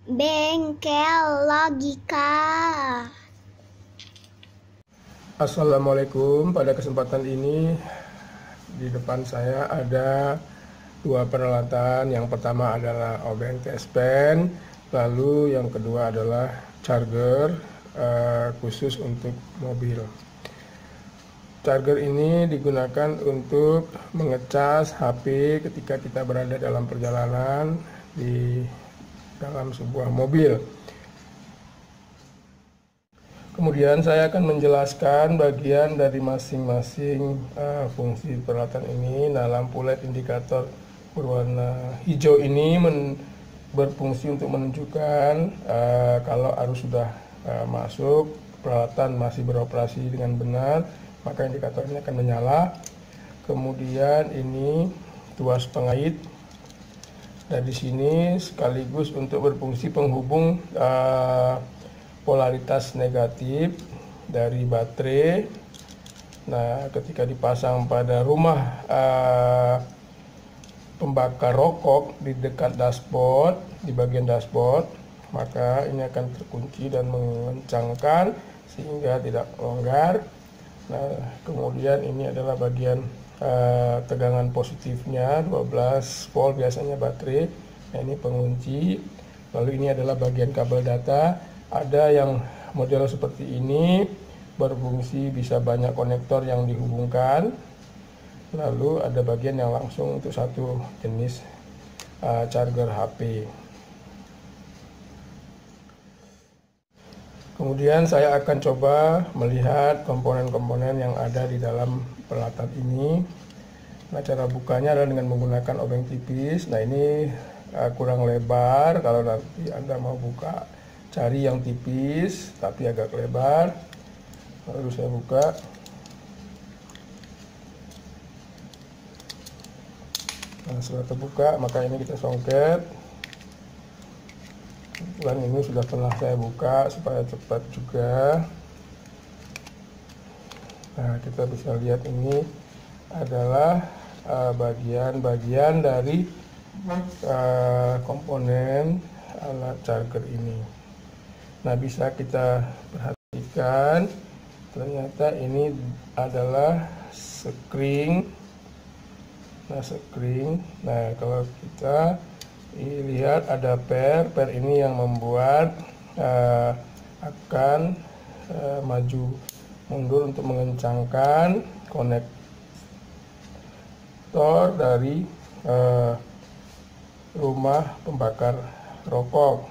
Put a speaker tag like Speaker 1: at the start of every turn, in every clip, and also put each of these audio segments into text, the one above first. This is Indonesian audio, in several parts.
Speaker 1: Bengkel logika.
Speaker 2: Assalamualaikum. Pada kesempatan ini di depan saya ada dua peralatan. Yang pertama adalah obeng test pen, lalu yang kedua adalah charger khusus untuk mobil. Charger ini digunakan untuk mengecas HP ketika kita berada dalam perjalanan di dalam sebuah mobil. Kemudian saya akan menjelaskan bagian dari masing-masing fungsi peralatan ini. Nah, lampu LED indikator berwarna hijau ini berfungsi untuk menunjukkan kalau arus sudah masuk, peralatan masih beroperasi dengan benar, maka indikator ini akan menyala. Kemudian ini tuas pengait. Dan di sini sekaligus untuk berfungsi penghubung polaritas negatif dari baterai. Nah, ketika dipasang pada rumah pembakar rokok di dekat dashboard, di bagian dashboard, maka ini akan terkunci dan mengencangkan sehingga tidak longgar. Nah, kemudian ini adalah bagian tegangan positifnya 12 volt biasanya baterai. Nah, ini pengunci. Lalu ini adalah bagian kabel data. Ada yang model seperti ini, berfungsi bisa banyak konektor yang dihubungkan. Lalu ada bagian yang langsung untuk satu jenis charger HP. Kemudian saya akan coba melihat komponen-komponen yang ada di dalam peralatan ini. Nah, cara bukanya adalah dengan menggunakan obeng tipis. Nah, ini kurang lebar. Kalau nanti Anda mau buka, cari yang tipis tapi agak lebar. Lalu saya buka. Nah, setelah terbuka, maka ini kita songket. Kebetulan ini sudah pernah saya buka supaya cepat juga. Nah, kita bisa lihat ini adalah bagian-bagian dari komponen alat charger ini. Nah, bisa kita perhatikan ternyata ini adalah spring. Nah, spring. Nah, kalau kita lihat ada per ini yang membuat akan maju mundur untuk mengencangkan konektor dari rumah pembakar rokok.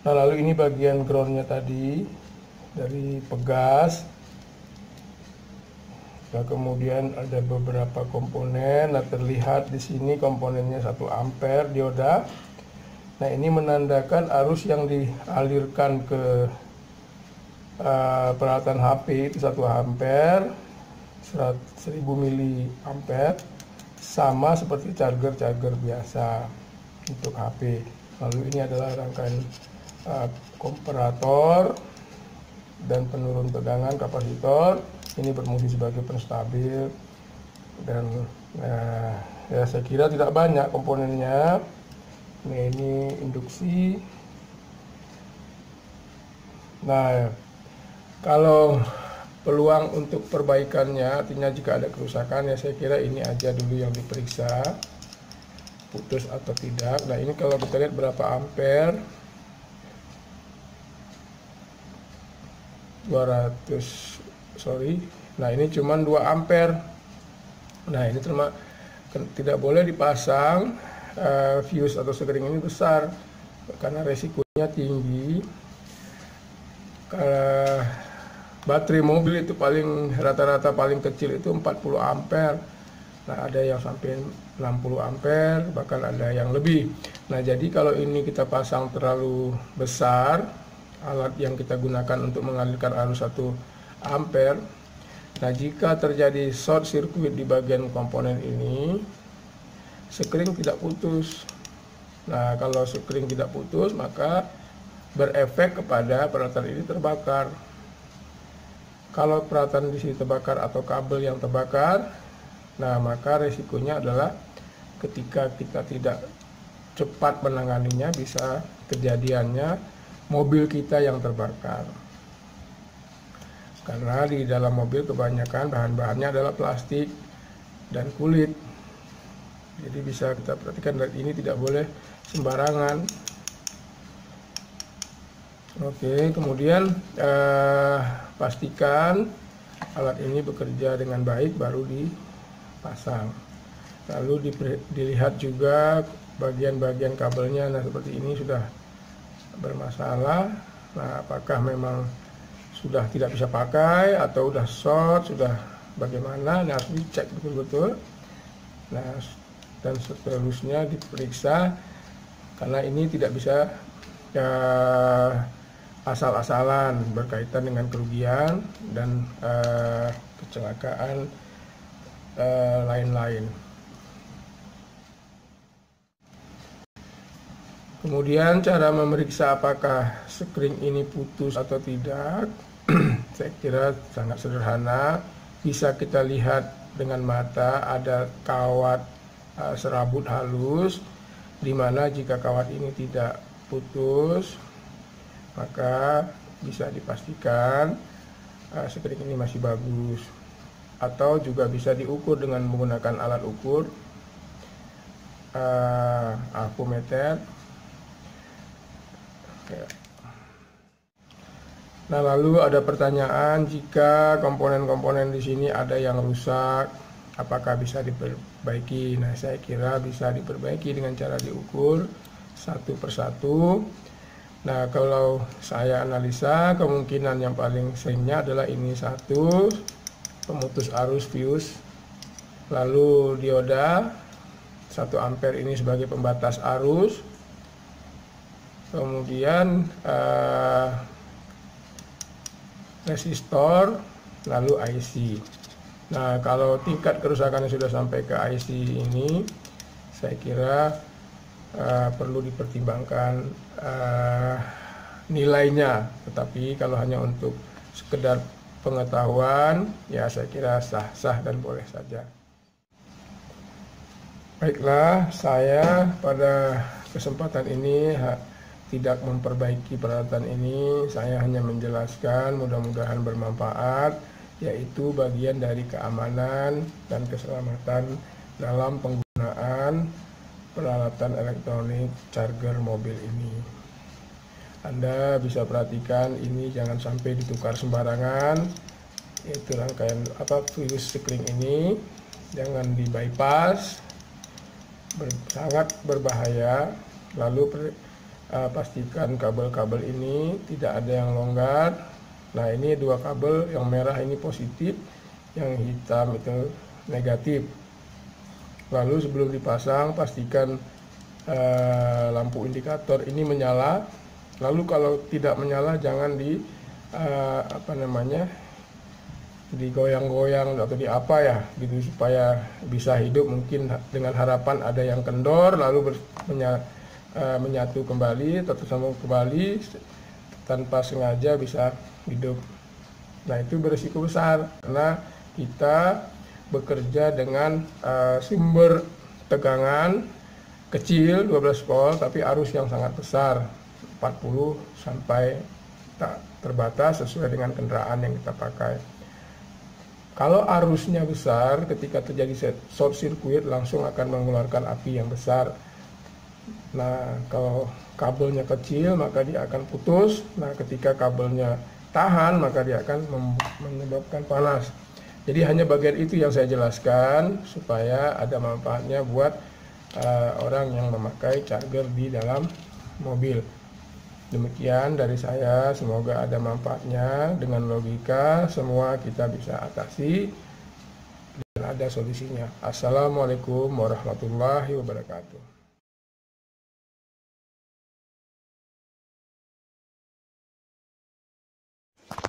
Speaker 2: Nah, lalu ini bagian groundnya tadi dari pegas. Nah, kemudian ada beberapa komponen. Nah, terlihat di sini komponennya 1 ampere dioda. Nah, ini menandakan arus yang dialirkan ke peralatan HP itu 1 ampere, 1000 miliampere, sama seperti charger biasa untuk HP. Lalu ini adalah rangkaian komparator dan penurun tegangan kapasitor. Ini berfungsi sebagai penstabil dan ya saya kira tidak banyak komponennya. Nah, ini induksi. Nah, kalau peluang untuk perbaikannya, artinya jika ada kerusakan, ya saya kira ini aja dulu yang diperiksa, putus atau tidak. Nah, ini kalau kita lihat berapa ampere, 200. Nah, ini cuma 2 ampere. Nah, ini tidak boleh dipasang fuse atau sekring ini besar karena resikonya tinggi. Baterai mobil itu rata-rata paling kecil itu 40 ampere. Nah, ada yang sampai 60 ampere, bahkan ada yang lebih. Nah, jadi kalau ini kita pasang terlalu besar, alat yang kita gunakan untuk mengalirkan arus 1 ampere. Nah, jika terjadi short circuit di bagian komponen ini, sekring tidak putus. Nah, kalau sekring tidak putus, maka berefek kepada peralatan ini terbakar. Kalau peralatan di sini terbakar atau kabel yang terbakar, nah maka resikonya adalah ketika kita tidak cepat menanganinya, bisa kejadiannya mobil kita yang terbakar. Karena di dalam mobil kebanyakan bahan-bahannya adalah plastik dan kulit. Jadi bisa kita perhatikan dari ini tidak boleh sembarangan. Oke, kemudian pastikan alat ini bekerja dengan baik baru dipasang. Lalu dilihat juga bagian-bagian kabelnya. Nah, seperti ini sudah bermasalah. Nah, apakah memang sudah tidak bisa pakai atau sudah short, sudah bagaimana? Nah, harus dicek betul-betul. Nah, dan seterusnya diperiksa, karena ini tidak bisa asal-asalan berkaitan dengan kerugian dan kecelakaan lain-lain. Kemudian cara memeriksa apakah sekring ini putus atau tidak, saya kira sangat sederhana. Bisa kita lihat dengan mata ada kawat serabut halus, di mana jika kawat ini tidak putus, maka bisa dipastikan sekring ini masih bagus. Atau juga bisa diukur dengan menggunakan alat ukur alkometer. Nah, lalu ada pertanyaan, jika komponen-komponen di sini ada yang rusak, apakah bisa diperbaiki? Nah, saya kira bisa diperbaiki dengan cara diukur satu persatu. Nah, kalau saya analisa, kemungkinan yang paling seringnya adalah ini satu, pemutus arus fuse. Lalu dioda 1 ampere ini sebagai pembatas arus. Kemudian resistor, lalu IC. Nah, kalau tingkat kerusakannya sudah sampai ke IC ini, saya kira perlu dipertimbangkan nilainya. Tetapi kalau hanya untuk sekedar pengetahuan, ya saya kira sah-sah dan boleh saja. Baiklah, saya pada kesempatan ini tidak memperbaiki peralatan ini, saya hanya menjelaskan, mudah-mudahan bermanfaat, yaitu bagian dari keamanan dan keselamatan dalam penggunaan peralatan elektronik charger mobil ini. Anda bisa perhatikan ini jangan sampai ditukar sembarangan, yaitu rangkaian fuse sekring ini jangan di bypass, sangat berbahaya. Lalu pastikan kabel-kabel ini tidak ada yang longgar. Nah, ini 2 kabel, yang merah ini positif, yang hitam itu negatif. Lalu sebelum dipasang, pastikan lampu indikator ini menyala. Lalu kalau tidak menyala, jangan digoyang-goyang atau gitu, supaya bisa hidup. Mungkin dengan harapan ada yang kendor, lalu menyatu kembali atau tersambung kembali, tanpa sengaja bisa hidup. Nah, itu berisiko besar karena kita bekerja dengan sumber tegangan kecil 12 volt, tapi arus yang sangat besar 40 sampai tak terbatas sesuai dengan kendaraan yang kita pakai. Kalau arusnya besar, ketika terjadi short circuit langsung akan mengeluarkan api yang besar. Nah, kalau kabelnya kecil maka dia akan putus. Nah, ketika kabelnya tahan maka dia akan menyebabkan panas. Jadi hanya bagian itu yang saya jelaskan supaya ada manfaatnya buat orang yang memakai charger di dalam mobil. Demikian dari saya, semoga ada manfaatnya. Dengan logika semua kita bisa atasi dan ada solusinya. Assalamualaikum warahmatullahi wabarakatuh.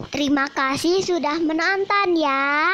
Speaker 1: Terima kasih sudah menonton ya.